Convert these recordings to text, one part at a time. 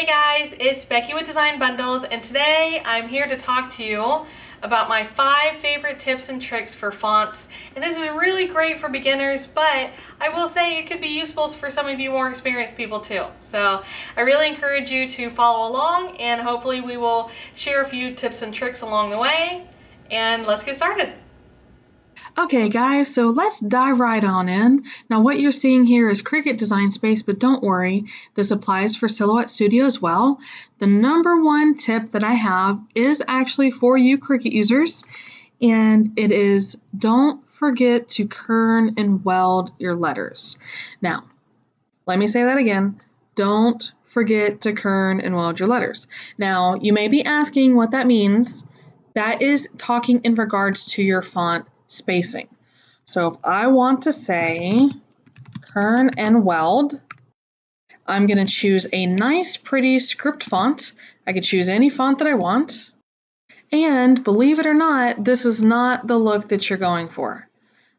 Hey guys, it's Becky with Design Bundles, and today I'm here to talk to you about my 5 favorite tips and tricks for fonts. And this is really great for beginners, but I will say it could be useful for some of you more experienced people too. So I really encourage you to follow along, and hopefully we will share a few tips and tricks along the way. And let's get started. Okay guys, so let's dive right on in. Now what you're seeing here is Cricut Design Space, but don't worry, this applies for Silhouette Studio as well. The number one tip that I have is actually for you Cricut users, and it is don't forget to kern and weld your letters. Now, let me say that again. Don't forget to kern and weld your letters. Now, you may be asking what that means. That is talking in regards to your font spacing. So if I want to say Kern and Weld, I'm going to choose a nice pretty script font. I could choose any font that I want. And believe it or not, this is not the look that you're going for.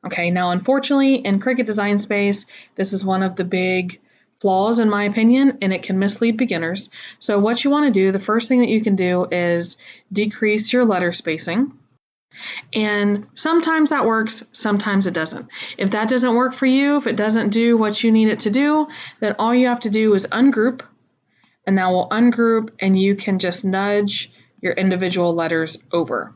Okay, now unfortunately in Cricut Design Space, this is one of the big flaws in my opinion, and it can mislead beginners. So what you want to do, the first thing that you can do is decrease your letter spacing. And sometimes that works, sometimes it doesn't. If that doesn't work for you, if it doesn't do what you need it to do, then all you have to do is ungroup, and that will ungroup and you can just nudge your individual letters over.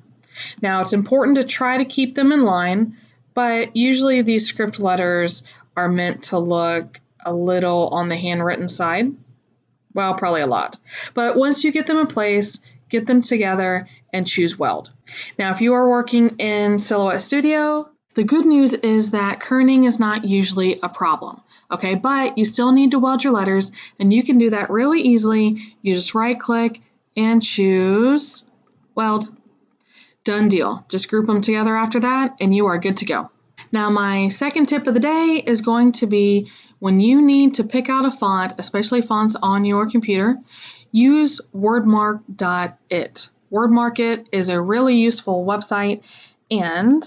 Now it's important to try to keep them in line, but usually these script letters are meant to look a little on the handwritten side. Well, probably a lot. But once you get them in place, get them together and choose Weld. Now, if you are working in Silhouette Studio, the good news is that kerning is not usually a problem, okay? But you still need to weld your letters, and you can do that really easily. You just right-click and choose Weld. Done deal. Just group them together after that, and you are good to go. Now, my second tip of the day is going to be when you need to pick out a font, especially fonts on your computer, use wordmark.it. Wordmark.it is a really useful website, and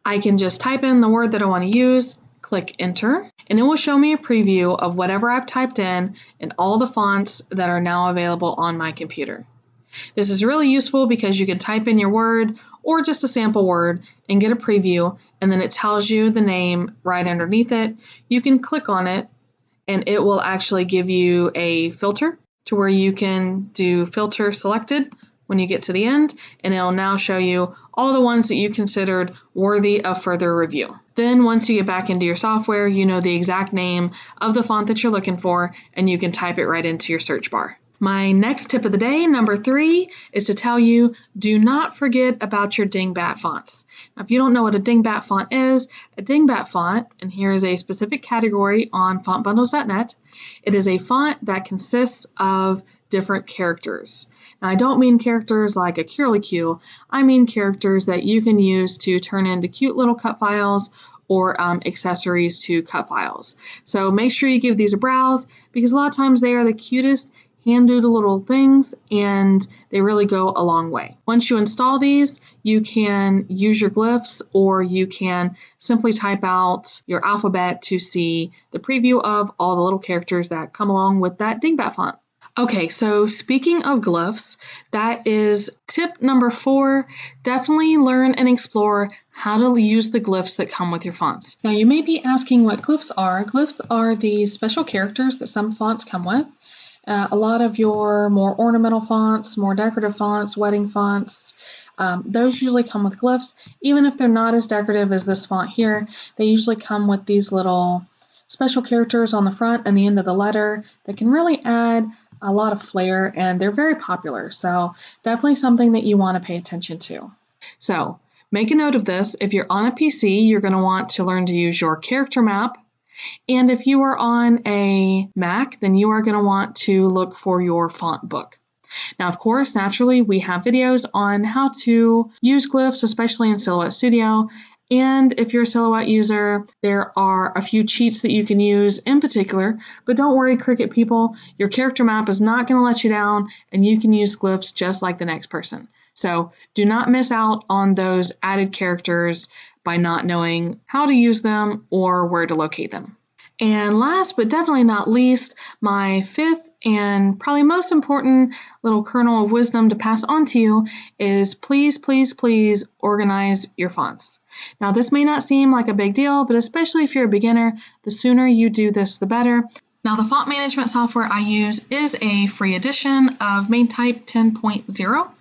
I can just type in the word that I want to use, click enter, and it will show me a preview of whatever I've typed in and all the fonts that are now available on my computer. This is really useful because you can type in your word or just a sample word and get a preview, and then it tells you the name right underneath it. You can click on it and it will actually give you a filter to where you can do filter selected when you get to the end, and it'll now show you all the ones that you considered worthy of further review. Then once you get back into your software, you know the exact name of the font that you're looking for, and you can type it right into your search bar. My next tip of the day, number 3, is to tell you, do not forget about your Dingbat fonts. Now, if you don't know what a Dingbat font is, a Dingbat font, and here is a specific category on fontbundles.net, it is a font that consists of different characters. Now, I don't mean characters like a curlicue, I mean characters that you can use to turn into cute little cut files or accessories to cut files. So make sure you give these a browse, because a lot of times they are the cutest hand-doodle little things, and they really go a long way. Once you install these, you can use your glyphs, or you can simply type out your alphabet to see the preview of all the little characters that come along with that Dingbat font. Okay, so speaking of glyphs, that is tip number 4. Definitely learn and explore how to use the glyphs that come with your fonts. Now, you may be asking what glyphs are. Glyphs are the special characters that some fonts come with. A lot of your more ornamental fonts, more decorative fonts, wedding fonts, those usually come with glyphs. Even if they're not as decorative as this font here, they usually come with these little special characters on the front and the end of the letter that can really add a lot of flair, and they're very popular. So definitely something that you want to pay attention to. So make a note of this. If you're on a PC, you're going to want to learn to use your character map. And if you are on a Mac, then you are going to want to look for your font book. Now, of course, naturally, we have videos on how to use glyphs, especially in Silhouette Studio. And if you're a Silhouette user, there are a few cheats that you can use in particular. But don't worry, Cricut people, your character map is not going to let you down, and you can use glyphs just like the next person. So do not miss out on those added characters by not knowing how to use them or where to locate them. And last but definitely not least, my fifth and probably most important little kernel of wisdom to pass on to you is please, please, please organize your fonts. Now, this may not seem like a big deal, but especially if you're a beginner, the sooner you do this, the better. Now, the font management software I use is a free edition of MainType 10.0.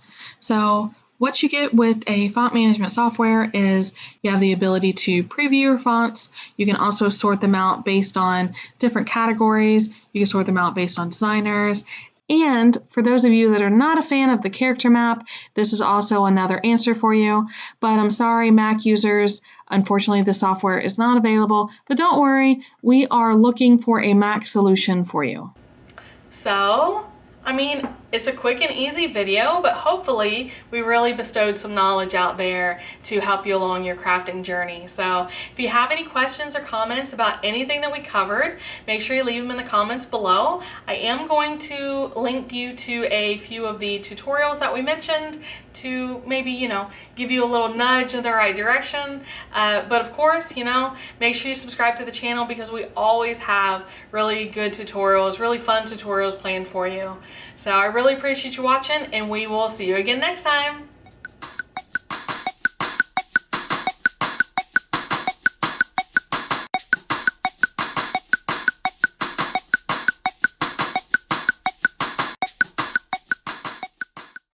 So what you get with a font management software is you have the ability to preview your fonts. You can also sort them out based on different categories. You can sort them out based on designers. And for those of you that are not a fan of the character map, this is also another answer for you. But I'm sorry, Mac users, unfortunately the software is not available. But don't worry, we are looking for a Mac solution for you. So, I mean, it's a quick and easy video, but hopefully we really bestowed some knowledge out there to help you along your crafting journey. So if you have any questions or comments about anything that we covered, make sure you leave them in the comments below. I am going to link you to a few of the tutorials that we mentioned to maybe, give you a little nudge in the right direction. But of course, make sure you subscribe to the channel because we always have really good tutorials, really fun tutorials planned for you. So I really appreciate you watching, and we will see you again next time.